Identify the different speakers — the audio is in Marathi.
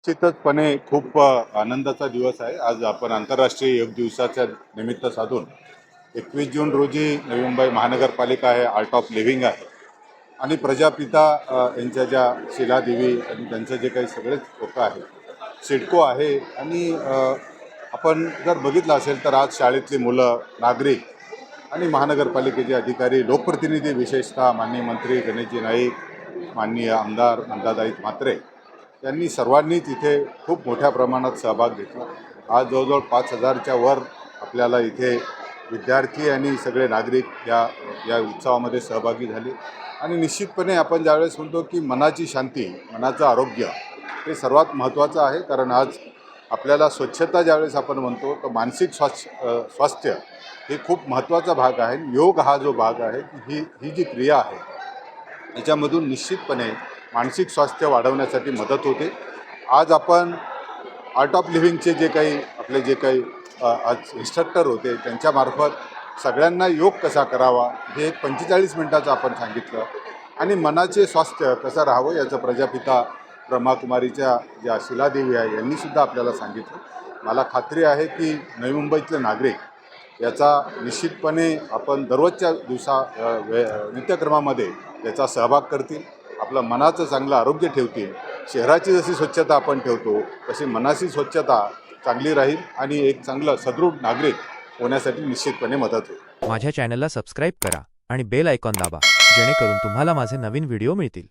Speaker 1: निश्चितचपणे खूप आनंदाचा दिवस आहे. आज आपण आंतरराष्ट्रीय योग दिवसाच्या निमित्त साधून 21 जून रोजी नवी मुंबई महानगरपालिका आहे, आर्ट ऑफ लिव्हिंग आहे आणि प्रजापिता यांच्या ज्या शिलादेवी आणि त्यांचं जे काही सगळेच लोकं आहेत, सिडको आहे आणि आपण जर बघितलं असेल तर आज शाळेतली मुलं, नागरिक आणि महानगरपालिकेचे अधिकारी, लोकप्रतिनिधी, विशेषतः माननीय मंत्री गणेशजी नाईक, माननीय आमदार नंदाताई म्हात्रे यांनी सर्वांनीच इथे खूप मोठ्या प्रमाणात सहभाग घेतला. आज जवळजवळ 5,000च्या वर आपल्याला इथे विद्यार्थी आणि सगळे नागरिक या या उत्सवामध्ये सहभागी झाले. आणि निश्चितपणे आपण ज्यावेळेस म्हणतो की मनाची शांती, मनाचं आरोग्य हे सर्वात महत्त्वाचं आहे. कारण आज आपल्याला स्वच्छता ज्यावेळेस आपण म्हणतो तर मानसिक स्वास्थ्य हे खूप महत्त्वाचा भाग आहे. योग हा जो भाग आहे ही ही जी क्रिया आहे याच्यामधून निश्चितपणे मानसिक स्वास्थ्य वाढवण्यासाठी मदत होते. आज आपण आर्ट ऑफ लिव्हिंगचे जे काही आज इन्स्ट्रक्टर होते त्यांच्यामार्फत सगळ्यांना योग कसा करावा हे एक 45 मिनिटाचं आपण सांगितलं आणि मनाचे स्वास्थ्य कसं राहावं याचं प्रजापिता ब्रह्माकुमारीच्या ज्या शिलादेवी आहे यांनीसुद्धा आपल्याला सांगितलं. मला खात्री आहे की नवी मुंबईतले नागरिक याचा निश्चितपणे आपण दररोजच्या नित्यक्रमामध्ये याचा सहभाग करतील, आपलं मनाचं चांगलं आरोग्य ठेवतील. शहराची जशी स्वच्छता आपण ठेवतो तशी मनाची स्वच्छता चांगली राहील आणि एक चांगलं सदृढ नागरिक होण्यासाठी निश्चितपणे मदत होईल.
Speaker 2: माझ्या चॅनलला सबस्क्राईब करा आणि बेल आयकॉन दाबा जेणेकरून तुम्हाला माझे नवीन व्हिडिओ मिळतील.